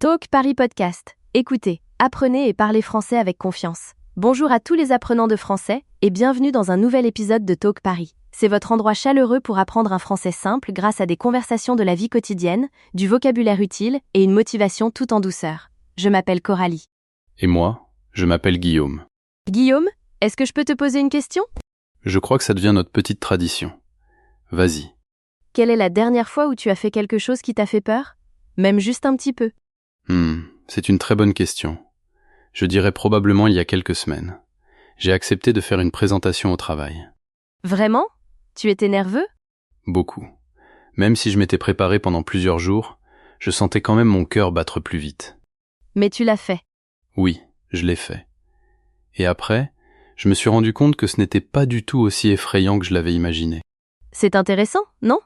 Talk Paris Podcast. Écoutez, apprenez et parlez français avec confiance. Bonjour à tous les apprenants de français et bienvenue dans un nouvel épisode de Talk Paris. C'est votre endroit chaleureux pour apprendre un français simple grâce à des conversations de la vie quotidienne, du vocabulaire utile et une motivation tout en douceur. Je m'appelle Coralie. Et moi, je m'appelle Guillaume. Guillaume, est-ce que je peux te poser une question ? Je crois que ça devient notre petite tradition. Vas-y. Quelle est la dernière fois où tu as fait quelque chose qui t'a fait peur ? Même juste un petit peu. C'est une très bonne question. Je dirais probablement il y a quelques semaines. J'ai accepté de faire une présentation au travail. Vraiment ? Tu étais nerveux ? Beaucoup. Même si je m'étais préparé pendant plusieurs jours, je sentais quand même mon cœur battre plus vite. Mais tu l'as fait. Oui, je l'ai fait. Et après, je me suis rendu compte que ce n'était pas du tout aussi effrayant que je l'avais imaginé. C'est intéressant, non ?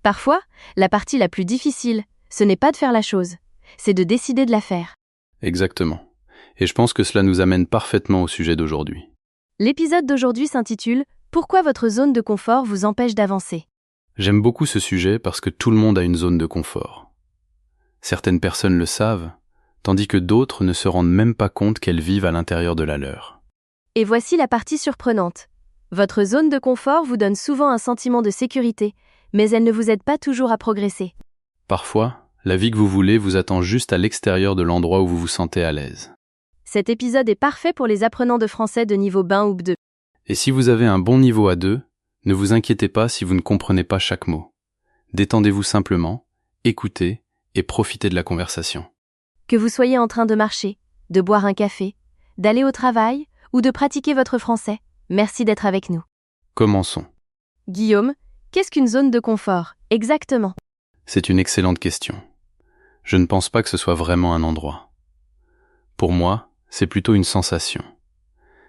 Parfois, la partie la plus difficile, ce n'est pas de faire la chose, c'est de décider de la faire. Exactement. Et je pense que cela nous amène parfaitement au sujet d'aujourd'hui. L'épisode d'aujourd'hui s'intitule « Pourquoi votre zone de confort vous empêche d'avancer ?» J'aime beaucoup ce sujet parce que tout le monde a une zone de confort. Certaines personnes le savent, tandis que d'autres ne se rendent même pas compte qu'elles vivent à l'intérieur de la leur. Et voici la partie surprenante. Votre zone de confort vous donne souvent un sentiment de sécurité, mais elle ne vous aide pas toujours à progresser. Parfois, la vie que vous voulez vous attend juste à l'extérieur de l'endroit où vous vous sentez à l'aise. Cet épisode est parfait pour les apprenants de français de niveau B1 ou B2. Et si vous avez un bon niveau A2, ne vous inquiétez pas si vous ne comprenez pas chaque mot. Détendez-vous simplement, écoutez et profitez de la conversation. Que vous soyez en train de marcher, de boire un café, d'aller au travail ou de pratiquer votre français, merci d'être avec nous. Commençons. Guillaume, qu'est-ce qu'une zone de confort, exactement ? C'est une excellente question. Je ne pense pas que ce soit vraiment un endroit. Pour moi, c'est plutôt une sensation.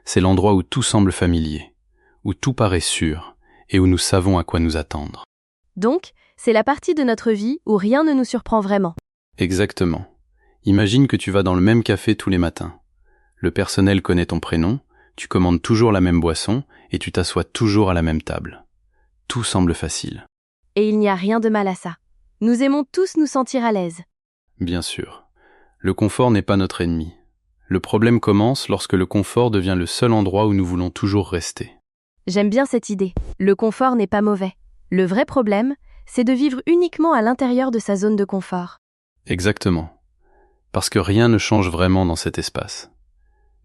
C'est l'endroit où tout semble familier, où tout paraît sûr et où nous savons à quoi nous attendre. Donc, c'est la partie de notre vie où rien ne nous surprend vraiment. Exactement. Imagine que tu vas dans le même café tous les matins. Le personnel connaît ton prénom, tu commandes toujours la même boisson et tu t'assois toujours à la même table. Tout semble facile. Et il n'y a rien de mal à ça. Nous aimons tous nous sentir à l'aise. Bien sûr. Le confort n'est pas notre ennemi. Le problème commence lorsque le confort devient le seul endroit où nous voulons toujours rester. J'aime bien cette idée. Le confort n'est pas mauvais. Le vrai problème, c'est de vivre uniquement à l'intérieur de sa zone de confort. Exactement. Parce que rien ne change vraiment dans cet espace.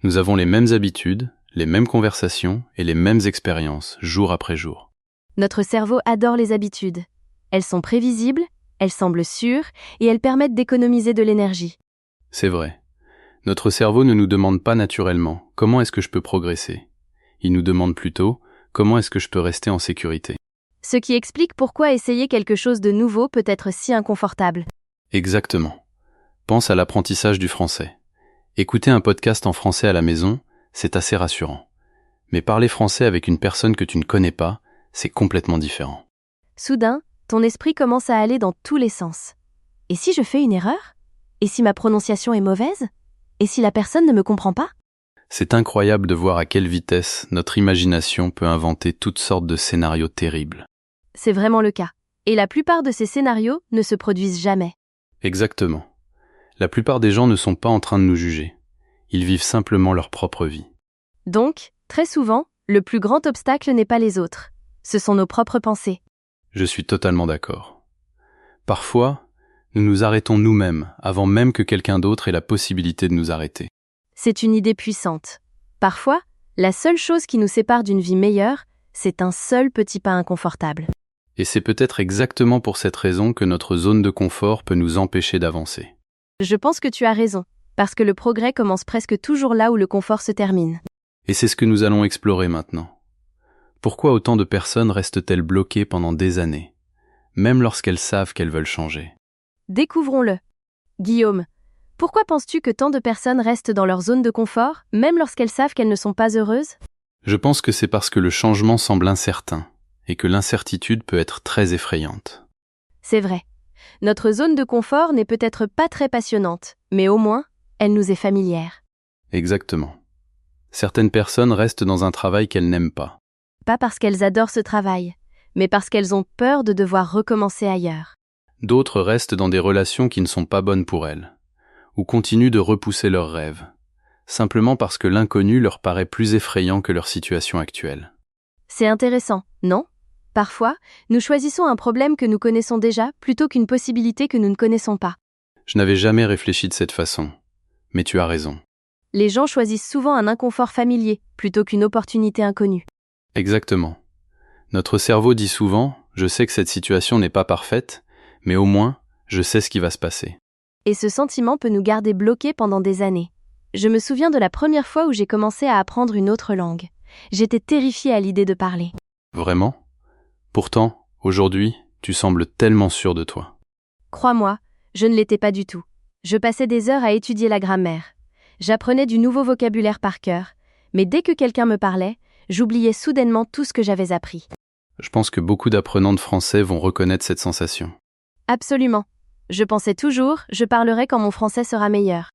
Nous avons les mêmes habitudes, les mêmes conversations et les mêmes expériences, jour après jour. Notre cerveau adore les habitudes. Elles sont prévisibles, elles semblent sûres et elles permettent d'économiser de l'énergie. C'est vrai. Notre cerveau ne nous demande pas naturellement « comment est-ce que je peux progresser ?» Il nous demande plutôt « comment est-ce que je peux rester en sécurité ?» Ce qui explique pourquoi essayer quelque chose de nouveau peut être si inconfortable. Exactement. Pense à l'apprentissage du français. Écouter un podcast en français à la maison, c'est assez rassurant. Mais parler français avec une personne que tu ne connais pas, c'est complètement différent. Soudain, ton esprit commence à aller dans tous les sens. Et si je fais une erreur ? Et si ma prononciation est mauvaise ? Et si la personne ne me comprend pas ? C'est incroyable de voir à quelle vitesse notre imagination peut inventer toutes sortes de scénarios terribles. C'est vraiment le cas. Et la plupart de ces scénarios ne se produisent jamais. Exactement. La plupart des gens ne sont pas en train de nous juger. Ils vivent simplement leur propre vie. Donc, très souvent, le plus grand obstacle n'est pas les autres. Ce sont nos propres pensées. Je suis totalement d'accord. Parfois, nous nous arrêtons nous-mêmes avant même que quelqu'un d'autre ait la possibilité de nous arrêter. C'est une idée puissante. Parfois, la seule chose qui nous sépare d'une vie meilleure, c'est un seul petit pas inconfortable. Et c'est peut-être exactement pour cette raison que notre zone de confort peut nous empêcher d'avancer. Je pense que tu as raison, parce que le progrès commence presque toujours là où le confort se termine. Et c'est ce que nous allons explorer maintenant. Pourquoi autant de personnes restent-elles bloquées pendant des années, même lorsqu'elles savent qu'elles veulent changer ? Découvrons-le. Guillaume, pourquoi penses-tu que tant de personnes restent dans leur zone de confort, même lorsqu'elles savent qu'elles ne sont pas heureuses ? Je pense que c'est parce que le changement semble incertain, et que l'incertitude peut être très effrayante. C'est vrai. Notre zone de confort n'est peut-être pas très passionnante, mais au moins, elle nous est familière. Exactement. Certaines personnes restent dans un travail qu'elles n'aiment pas. Pas parce qu'elles adorent ce travail, mais parce qu'elles ont peur de devoir recommencer ailleurs. D'autres restent dans des relations qui ne sont pas bonnes pour elles, ou continuent de repousser leurs rêves, simplement parce que l'inconnu leur paraît plus effrayant que leur situation actuelle. C'est intéressant, non? Parfois, nous choisissons un problème que nous connaissons déjà plutôt qu'une possibilité que nous ne connaissons pas. Je n'avais jamais réfléchi de cette façon, mais tu as raison. Les gens choisissent souvent un inconfort familier plutôt qu'une opportunité inconnue. Exactement. Notre cerveau dit souvent « je sais que cette situation n'est pas parfaite, mais au moins, je sais ce qui va se passer ». Et ce sentiment peut nous garder bloqués pendant des années. Je me souviens de la première fois où j'ai commencé à apprendre une autre langue. J'étais terrifiée à l'idée de parler. Vraiment? Pourtant, aujourd'hui, tu sembles tellement sûr de toi. Crois-moi, je ne l'étais pas du tout. Je passais des heures à étudier la grammaire. J'apprenais du nouveau vocabulaire par cœur, mais dès que quelqu'un me parlait, j'oubliais soudainement tout ce que j'avais appris. Je pense que beaucoup d'apprenants de français vont reconnaître cette sensation. Absolument. Je pensais toujours, je parlerai quand mon français sera meilleur.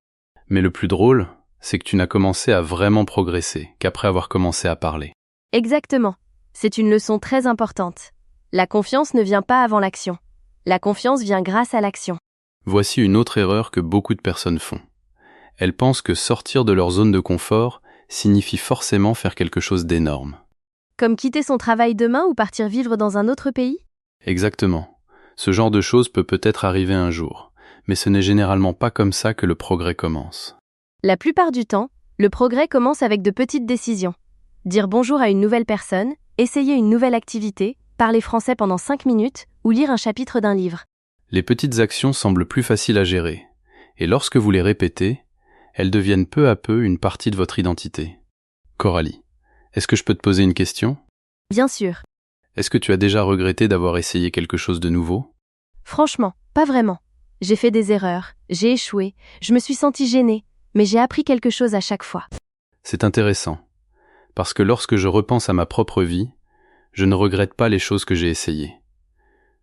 Mais le plus drôle, c'est que tu n'as commencé à vraiment progresser qu'après avoir commencé à parler. Exactement. C'est une leçon très importante. La confiance ne vient pas avant l'action. La confiance vient grâce à l'action. Voici une autre erreur que beaucoup de personnes font. Elles pensent que sortir de leur zone de confort signifie forcément faire quelque chose d'énorme. Comme quitter son travail demain ou partir vivre dans un autre pays? Exactement. Ce genre de choses peut peut-être arriver un jour, mais ce n'est généralement pas comme ça que le progrès commence. La plupart du temps, le progrès commence avec de petites décisions. Dire bonjour à une nouvelle personne, essayer une nouvelle activité, parler français pendant 5 minutes ou lire un chapitre d'un livre. Les petites actions semblent plus faciles à gérer, et lorsque vous les répétez, elles deviennent peu à peu une partie de votre identité. Coralie, est-ce que je peux te poser une question? Bien sûr. Est-ce que tu as déjà regretté d'avoir essayé quelque chose de nouveau? Franchement, pas vraiment. J'ai fait des erreurs, j'ai échoué, je me suis sentie gênée, mais j'ai appris quelque chose à chaque fois. C'est intéressant, parce que lorsque je repense à ma propre vie, je ne regrette pas les choses que j'ai essayées.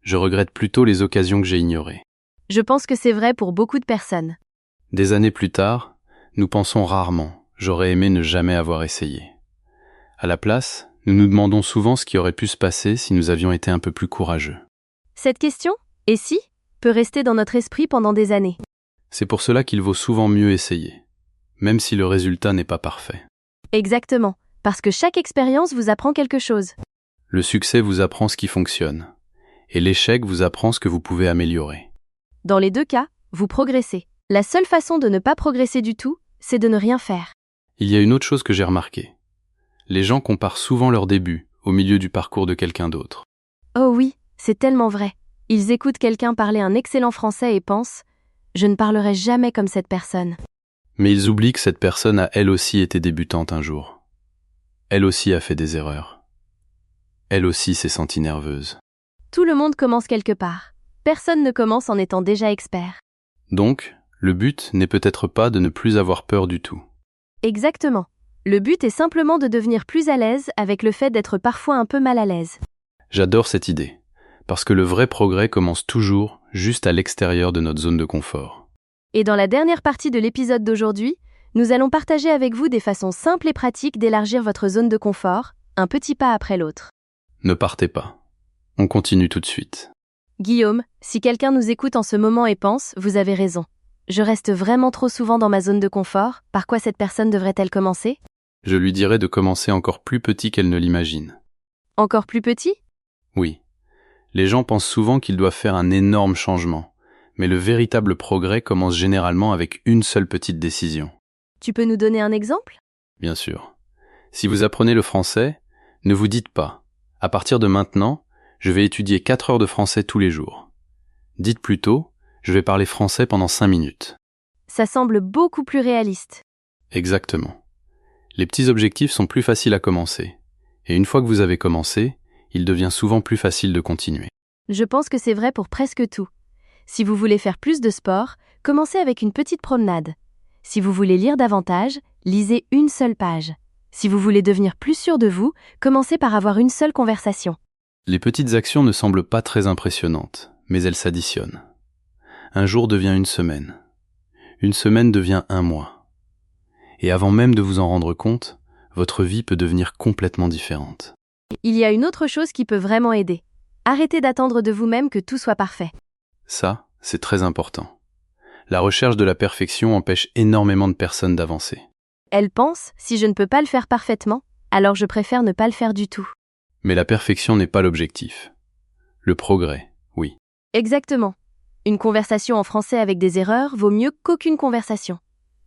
Je regrette plutôt les occasions que j'ai ignorées. Je pense que c'est vrai pour beaucoup de personnes. Des années plus tard, nous pensons rarement « j'aurais aimé ne jamais avoir essayé ». À la place, nous nous demandons souvent ce qui aurait pu se passer si nous avions été un peu plus courageux. Cette question, et si, peut rester dans notre esprit pendant des années. C'est pour cela qu'il vaut souvent mieux essayer, même si le résultat n'est pas parfait. Exactement, parce que chaque expérience vous apprend quelque chose. Le succès vous apprend ce qui fonctionne, et l'échec vous apprend ce que vous pouvez améliorer. Dans les deux cas, vous progressez. La seule façon de ne pas progresser du tout, c'est de ne rien faire. Il y a une autre chose que j'ai remarquée. Les gens comparent souvent leur début au milieu du parcours de quelqu'un d'autre. Oh oui, c'est tellement vrai. Ils écoutent quelqu'un parler un excellent français et pensent « je ne parlerai jamais comme cette personne ». Mais ils oublient que cette personne a elle aussi été débutante un jour. Elle aussi a fait des erreurs. Elle aussi s'est sentie nerveuse. Tout le monde commence quelque part. Personne ne commence en étant déjà expert. Donc, le but n'est peut-être pas de ne plus avoir peur du tout. Exactement. Le but est simplement de devenir plus à l'aise avec le fait d'être parfois un peu mal à l'aise. J'adore cette idée, parce que le vrai progrès commence toujours juste à l'extérieur de notre zone de confort. Et dans la dernière partie de l'épisode d'aujourd'hui, nous allons partager avec vous des façons simples et pratiques d'élargir votre zone de confort, un petit pas après l'autre. Ne partez pas. On continue tout de suite. Guillaume, si quelqu'un nous écoute en ce moment et pense « vous avez raison ». Je reste vraiment trop souvent dans ma zone de confort, par quoi cette personne devrait-elle commencer? Je lui dirais de commencer encore plus petit qu'elle ne l'imagine. Encore plus petit? Oui. Les gens pensent souvent qu'ils doivent faire un énorme changement, mais le véritable progrès commence généralement avec une seule petite décision. Tu peux nous donner un exemple? Bien sûr. Si vous apprenez le français, ne vous dites pas « à partir de maintenant, je vais étudier 4 heures de français tous les jours ». Dites plutôt « je vais parler français pendant 5 minutes ». Ça semble beaucoup plus réaliste. Exactement. Les petits objectifs sont plus faciles à commencer, et une fois que vous avez commencé, il devient souvent plus facile de continuer. Je pense que c'est vrai pour presque tout. Si vous voulez faire plus de sport, commencez avec une petite promenade. Si vous voulez lire davantage, lisez une seule page. Si vous voulez devenir plus sûr de vous, commencez par avoir une seule conversation. Les petites actions ne semblent pas très impressionnantes, mais elles s'additionnent. Un jour devient une semaine. Une semaine devient un mois. Et avant même de vous en rendre compte, votre vie peut devenir complètement différente. Il y a une autre chose qui peut vraiment aider. Arrêtez d'attendre de vous-même que tout soit parfait. Ça, c'est très important. La recherche de la perfection empêche énormément de personnes d'avancer. Elle pense, si je ne peux pas le faire parfaitement, alors je préfère ne pas le faire du tout. Mais la perfection n'est pas l'objectif. Le progrès, oui. Exactement. Une conversation en français avec des erreurs vaut mieux qu'aucune conversation.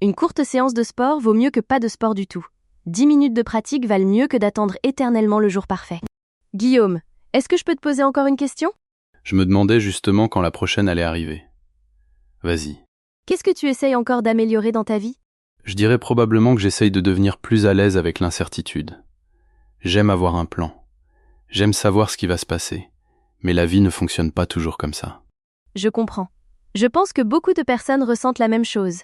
Une courte séance de sport vaut mieux que pas de sport du tout. 10 minutes de pratique valent mieux que d'attendre éternellement le jour parfait. Guillaume, est-ce que je peux te poser encore une question ? Je me demandais justement quand la prochaine allait arriver. Vas-y. Qu'est-ce que tu essayes encore d'améliorer dans ta vie ? Je dirais probablement que j'essaye de devenir plus à l'aise avec l'incertitude. J'aime avoir un plan. J'aime savoir ce qui va se passer. Mais la vie ne fonctionne pas toujours comme ça. Je comprends. Je pense que beaucoup de personnes ressentent la même chose.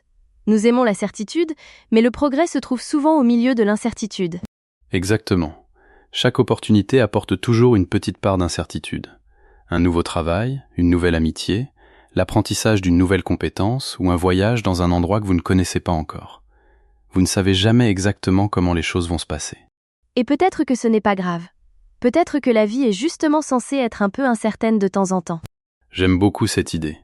Nous aimons la certitude, mais le progrès se trouve souvent au milieu de l'incertitude. Exactement. Chaque opportunité apporte toujours une petite part d'incertitude. Un nouveau travail, une nouvelle amitié, l'apprentissage d'une nouvelle compétence ou un voyage dans un endroit que vous ne connaissez pas encore. Vous ne savez jamais exactement comment les choses vont se passer. Et peut-être que ce n'est pas grave. Peut-être que la vie est justement censée être un peu incertaine de temps en temps. J'aime beaucoup cette idée.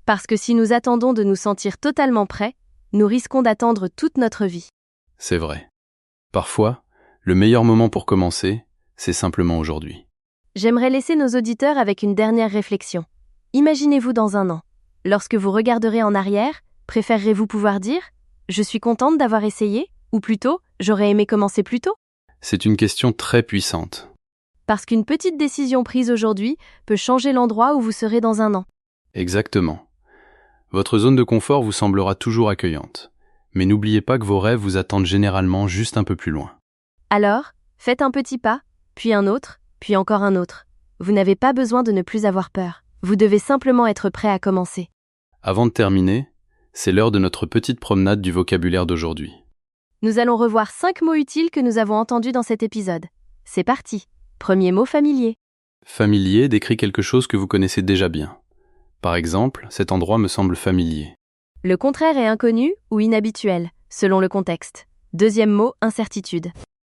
Parce que si nous attendons de nous sentir totalement prêts, nous risquons d'attendre toute notre vie. C'est vrai. Parfois, le meilleur moment pour commencer, c'est simplement aujourd'hui. J'aimerais laisser nos auditeurs avec une dernière réflexion. Imaginez-vous dans un an. Lorsque vous regarderez en arrière, préférerez-vous pouvoir dire « Je suis contente d'avoir essayé » ou plutôt « J'aurais aimé commencer plus tôt » ? C'est une question très puissante. Parce qu'une petite décision prise aujourd'hui peut changer l'endroit où vous serez dans un an. Exactement. Votre zone de confort vous semblera toujours accueillante. Mais n'oubliez pas que vos rêves vous attendent généralement juste un peu plus loin. Alors, faites un petit pas, puis un autre, puis encore un autre. Vous n'avez pas besoin de ne plus avoir peur. Vous devez simplement être prêt à commencer. Avant de terminer, c'est l'heure de notre petite promenade du vocabulaire d'aujourd'hui. Nous allons revoir 5 mots utiles que nous avons entendus dans cet épisode. C'est parti. Premier mot familier. Familier décrit quelque chose que vous connaissez déjà bien. Par exemple, cet endroit me semble familier. Le contraire est inconnu ou inhabituel, selon le contexte. Deuxième mot, incertitude.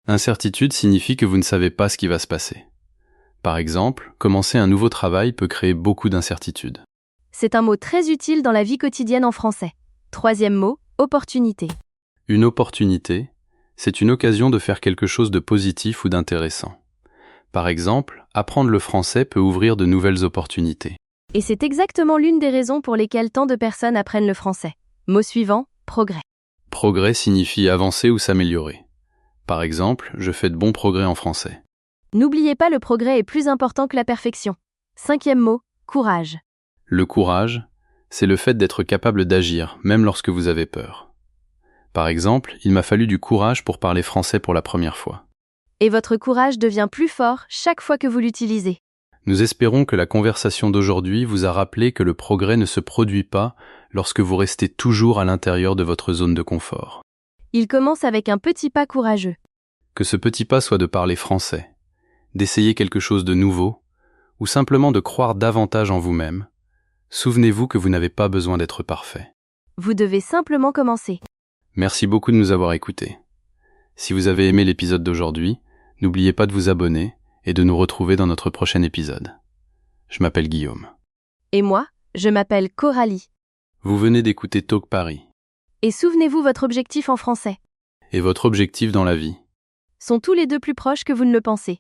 Incertitude signifie que vous ne savez pas ce qui va se passer. Par exemple, commencer un nouveau travail peut créer beaucoup d'incertitudes. C'est un mot très utile dans la vie quotidienne en français. Troisième mot, opportunité. Une opportunité, c'est une occasion de faire quelque chose de positif ou d'intéressant. Par exemple, apprendre le français peut ouvrir de nouvelles opportunités. Et c'est exactement l'une des raisons pour lesquelles tant de personnes apprennent le français. Mot suivant, progrès. Progrès signifie avancer ou s'améliorer. Par exemple, je fais de bons progrès en français. N'oubliez pas, le progrès est plus important que la perfection. Cinquième mot, courage. Le courage, c'est le fait d'être capable d'agir, même lorsque vous avez peur. Par exemple, il m'a fallu du courage pour parler français pour la première fois. Et votre courage devient plus fort chaque fois que vous l'utilisez. Nous espérons que la conversation d'aujourd'hui vous a rappelé que le progrès ne se produit pas lorsque vous restez toujours à l'intérieur de votre zone de confort. Il commence avec un petit pas courageux. Que ce petit pas soit de parler français, d'essayer quelque chose de nouveau, ou simplement de croire davantage en vous-même, souvenez-vous que vous n'avez pas besoin d'être parfait. Vous devez simplement commencer. Merci beaucoup de nous avoir écoutés. Si vous avez aimé l'épisode d'aujourd'hui, n'oubliez pas de vous abonner et de nous retrouver dans notre prochain épisode. Je m'appelle Guillaume. Et moi, je m'appelle Coralie. Vous venez d'écouter Talk Paris. Et souvenez-vous, votre objectif en français Et votre objectif dans la vie? sont tous les deux plus proches que vous ne le pensez.